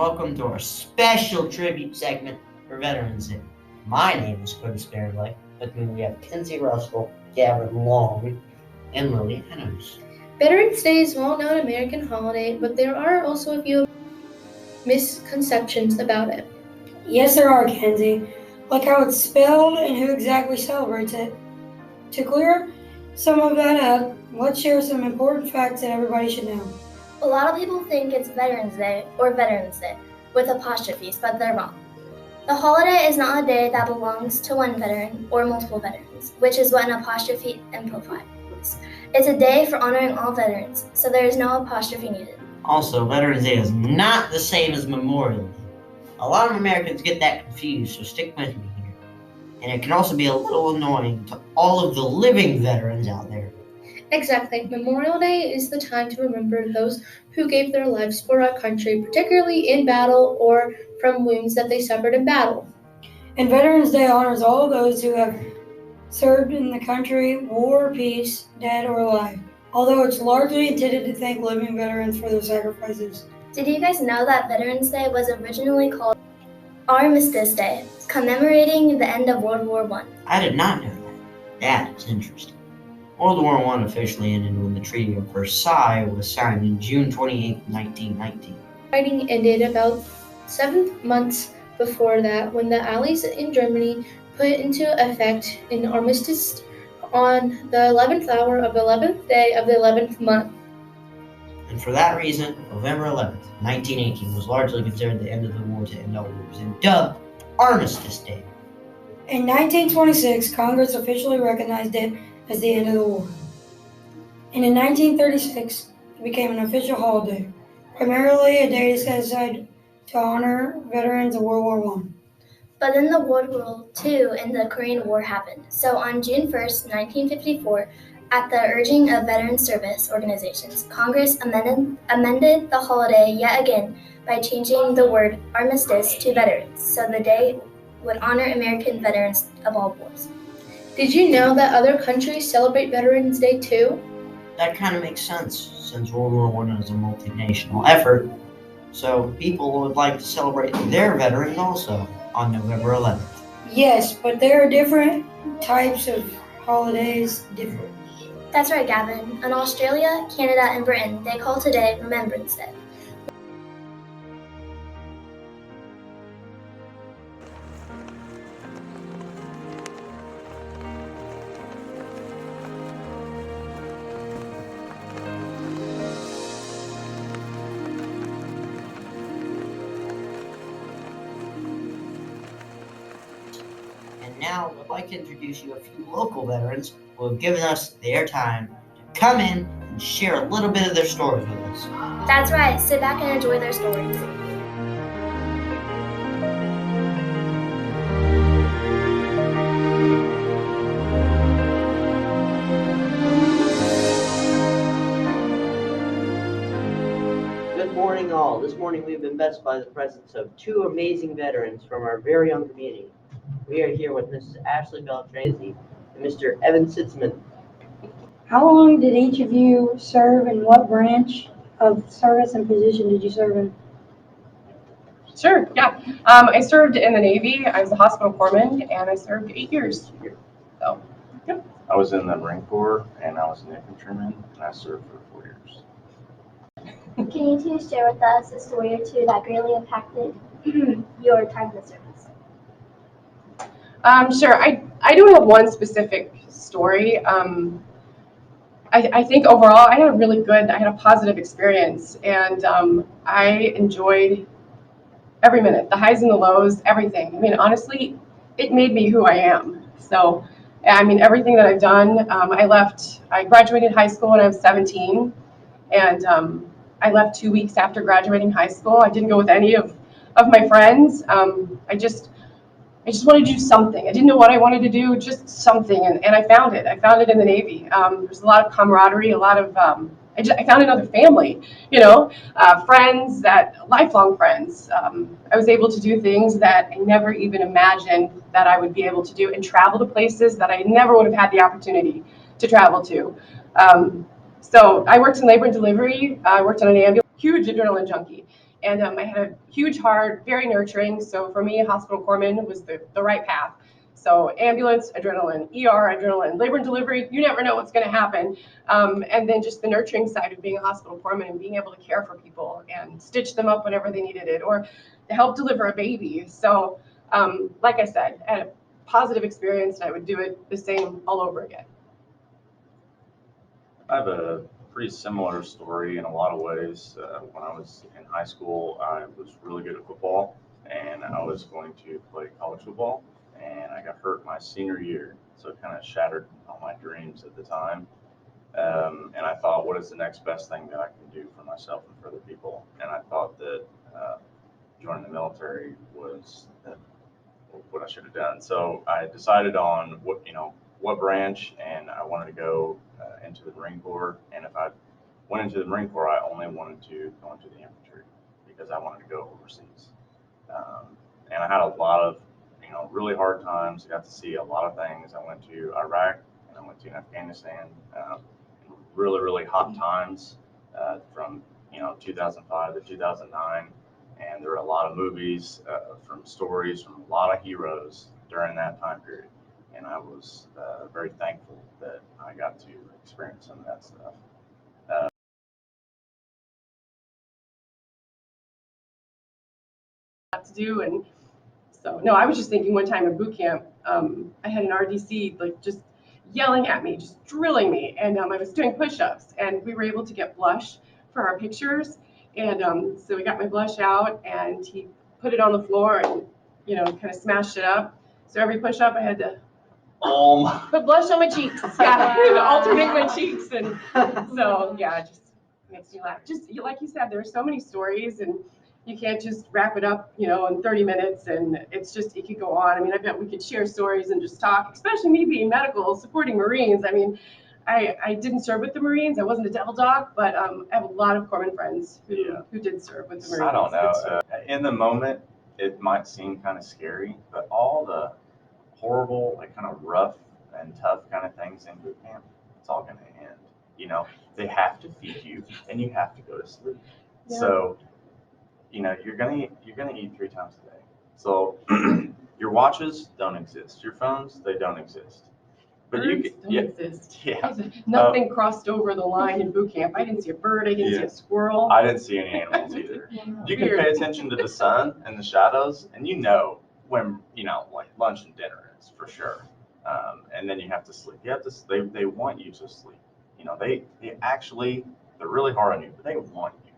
welcome to our special tribute segment for Veterans Day. My name is Quinn Sparrow. With me we have Kenzie Russell, Gavin Long, and Lily Adams. Veterans Day is a well-known American holiday, but there are also a few misconceptions about it. Yes, there are, Kenzie. Like how it's spelled and who exactly celebrates it. To clear some of that up, let's share some important facts that everybody should know. A lot of people think it's Veterans Day or Veterans Day with apostrophes, but they're wrong. The holiday is not a day that belongs to one veteran or multiple veterans, which is what an apostrophe implies. It's a day for honoring all veterans, so there is no apostrophe needed. Also, Veterans Day is not the same as Memorial Day. A lot of Americans get that confused, so stick with me here. And it can also be a little annoying to all of the living veterans out there. Exactly. Memorial Day is the time to remember those who gave their lives for our country, particularly in battle or from wounds that they suffered in battle. And Veterans Day honors all those who have served in the country, war or peace, dead or alive, although it's largely intended to thank living veterans for their sacrifices. Did you guys know that Veterans Day was originally called Armistice Day, commemorating the end of World War I? I did not know that. That is interesting. World War I officially ended when the Treaty of Versailles was signed on June 28, 1919. Fighting ended about 7 months before that when the Allies in Germany put into effect an armistice on the 11th hour of the 11th day of the 11th month. And for that reason, November 11th, 1918 was largely considered the end of the war to end all wars and dubbed Armistice Day. In 1926, Congress officially recognized it as the end of the war. And in 1936, it became an official holiday, primarily a day set aside to honor veterans of World War I. But then the World War II and the Korean War happened. So on June 1st, 1954, at the urging of veteran service organizations, Congress amended the holiday yet again by changing the word armistice to veterans, so the day would honor American veterans of all wars. Did you know that other countries celebrate Veterans Day too? That kind of makes sense, since World War I is a multinational effort, so people would like to celebrate their veterans also on November 11th. Yes, but there are different types of holidays different. That's right, Gavin. In Australia, Canada, and Britain, they call today Remembrance Day. And now I'd like to introduce you a few local veterans who have given us their time to come in and share a little bit of their stories with us. That's right. Sit back and enjoy their stories. Good morning, all. This morning we've been blessed by the presence of two amazing veterans from our very young community. We are here with Mrs. Ashley Beltrandi and Mr. Evan Sitzman. How long did each of you serve, and what branch of service and position did you serve in? Sure, yeah. I served in the Navy. I was a hospital corpsman, and I served 8 years. So, yep. I was in the Marine Corps, and I was an infantryman, and I served for 4 years. Can you two share with us a story or two that greatly impacted your time in the service? Sure. I don't have one specific story. I think overall I had a positive experience, and I enjoyed every minute, the highs and the lows, everything. I mean, honestly, it made me who I am. So, I mean, everything that I've done, I graduated high school when I was 17, and I left 2 weeks after graduating high school. I didn't go with any of my friends. I just wanted to do something. I didn't know what I wanted to do, just something, and I found it. I found it in the Navy. There's a lot of camaraderie, a lot of, I found another family, friends, lifelong friends. I was able to do things that I never even imagined that I would be able to do, and travel to places that I never would have had the opportunity to travel to. So I worked in labor and delivery. I worked on an ambulance, huge adrenaline junkie. And I had a huge heart, very nurturing. So for me, hospital corpsman was the right path. So ambulance, adrenaline, ER, adrenaline, labor and delivery, you never know what's going to happen. And then just the nurturing side of being a hospital corpsman and being able to care for people and stitch them up whenever they needed it, or help deliver a baby. So like I said, I had a positive experience, and I would do it the same all over again. I have a pretty similar story in a lot of ways. When I was in high school, I was really good at football, and I was going to play college football, and I got hurt my senior year, so it kind of shattered all my dreams at the time. And I thought, what is the next best thing that I can do for myself and for other people? And I thought that joining the military was what I should have done. So I decided on what branch, and I wanted to go into the Marine Corps. And if I went into the Marine Corps, I only wanted to go into the infantry because I wanted to go overseas. And I had a lot of really hard times. I got to see a lot of things. I went to Iraq and I went to Afghanistan. Really, really hot times from 2005 to 2009. And there were a lot of movies from stories from a lot of heroes during that time period. And I was very thankful that I got to experience some of that stuff. To do. And so, no, I was just thinking one time in boot camp, I had an RDC like just yelling at me, just drilling me. And I was doing push-ups, and we were able to get blush for our pictures. And so we got my blush out, and he put it on the floor and, kind of smashed it up. So every push-up I had to put blush on my cheeks. Yeah, alternate my cheeks. And so, yeah, it just makes me laugh. Just like you said, there are so many stories, and you can't just wrap it up, in 30 minutes, and it could go on. I mean, I bet we could share stories and just talk, especially me being medical, supporting Marines. I mean, I didn't serve with the Marines. I wasn't a devil dog, but I have a lot of corpsman friends who did serve with the Marines. I don't know. In the moment, it might seem kind of scary, but all the horrible, like kind of rough and tough kind of things in boot camp, it's all going to end. They have to feed you, and you have to go to sleep. Yeah. So you're gonna eat 3 times a day. So your watches don't exist. Your phones, they don't exist. But birds don't exist. Yeah. Nothing crossed over the line in boot camp. I didn't see a bird. I didn't see a squirrel. I didn't see any animals either. You can pay attention to the sun and the shadows, and when like lunch and dinner is for sure. And then you have to sleep. They want you to sleep. They're really hard on you, but they want you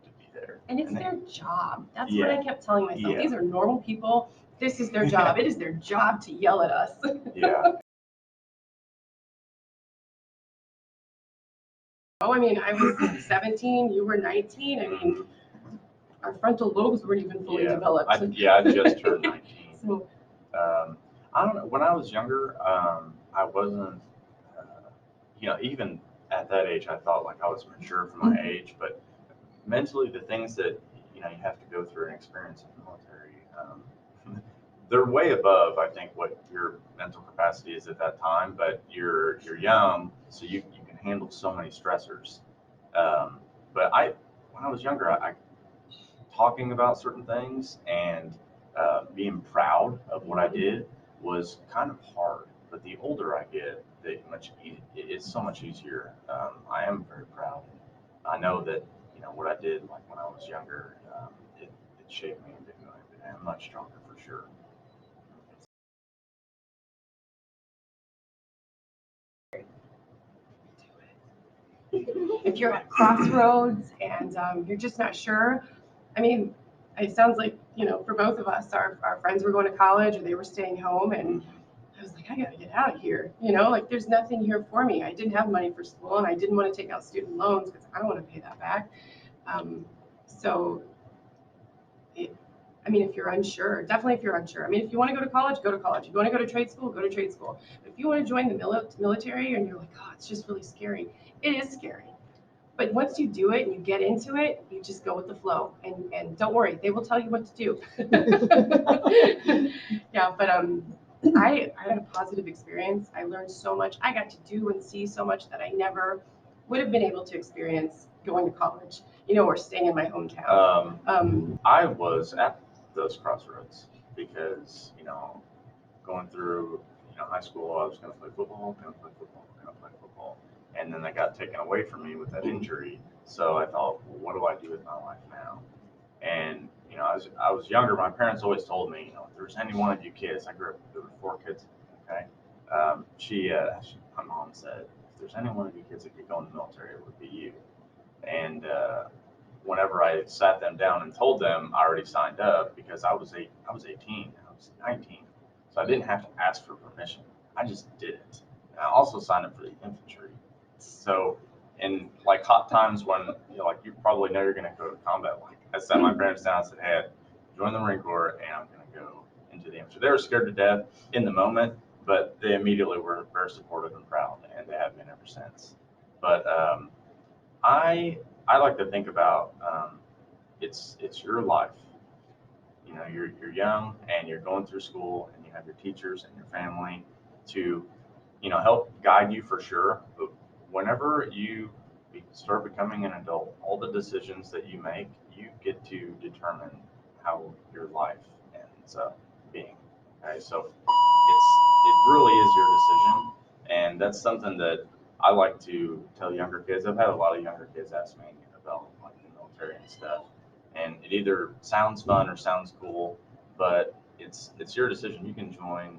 to be there. And it's their job. That's what I kept telling myself. These are normal people. This is their job. It is their job to yell at us. Yeah. I mean, I was 17, you were 19. I mean, our frontal lobes weren't even fully developed. I just turned 19. So, I don't know. When I was younger, I wasn't, even at that age, I thought like I was mature for my age, but mentally, the things that you have to go through and experience in the military, they're way above, I think, what your mental capacity is at that time. But you're young, so you can handle so many stressors. But when I was younger, I talking about certain things and being proud of what I did was kind of hard. But the older I get, it's so much easier. I am very proud. I know that what I did, like when I was younger, it shaped me and I'm much stronger for sure. If you're at crossroads and you're just not sure, I mean, it sounds like, for both of us, our friends were going to college or they were staying home, and I was like, I gotta get out of here. Like there's nothing here for me. I didn't have money for school, and I didn't want to take out student loans because I don't want to pay that back. If you're unsure, definitely if you're unsure. I mean, if you want to go to college, go to college. If you want to go to trade school, go to trade school. If you want to join the military and you're like, oh, it's just really scary. It is scary. But once you do it and you get into it, you just go with the flow. And don't worry, they will tell you what to do. Yeah, but I had a positive experience. I learned so much. I got to do and see so much that I never would have been able to experience going to college, or staying in my hometown. I was at those crossroads because, going through, high school, I was going to play football, going to play football, going to play football. And then that got taken away from me with that injury. So I thought, well, what do I do with my life now? And, as I was younger, my parents always told me, if there's any one of you kids, I grew up, there were 4 kids, okay? My mom said, if there's any one of you kids that could go in the military, it would be you. And whenever I sat them down and told them, I already signed up because I was 18, I was 19. So I didn't have to ask for permission. I just did it. And I also signed up for the infantry. So in like hot times when, you probably know you're going to go to combat, I sat my parents down and said, hey, join the Marine Corps and I'm going to go into the infantry. They were scared to death in the moment, but they immediately were very supportive and proud, and they have been ever since. But I like to think about it's your life. You're young and you're going through school and you have your teachers and your family to help guide you for sure. But whenever you start becoming an adult, all the decisions that you make, you get to determine how your life ends up being. Okay, so it really is your decision, and that's something that I like to tell younger kids. I've had a lot of younger kids ask me about like the military and stuff, and it either sounds fun or sounds cool, but it's your decision. You can join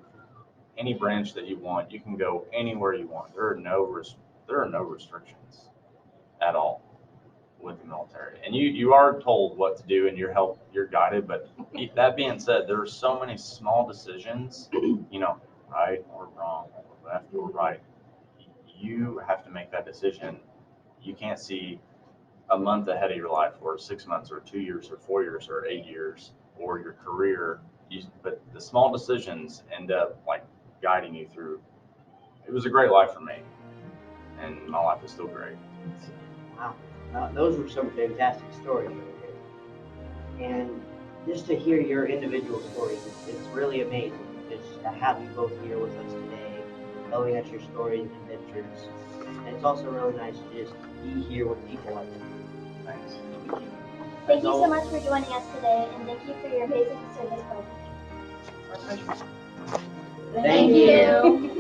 any branch that you want. You can go anywhere you want. There are no restrictions at all with the military, and you are told what to do and you're guided. But that being said, there are so many small decisions, right or wrong, left or right. You have to make that decision. You can't see a month ahead of your life, or 6 months, or 2 years, or 4 years, or 8 years, or your career. But the small decisions end up like guiding you through. It was a great life for me, and my life is still great. Wow. Those were some fantastic stories right there. And just to hear your individual stories, it's really amazing just to have you both here with us today, telling us your stories and adventures. And it's also really nice to just be here with people like you. Thanks. Thank you so much for joining us today, and thank you for your amazing service. Thank you.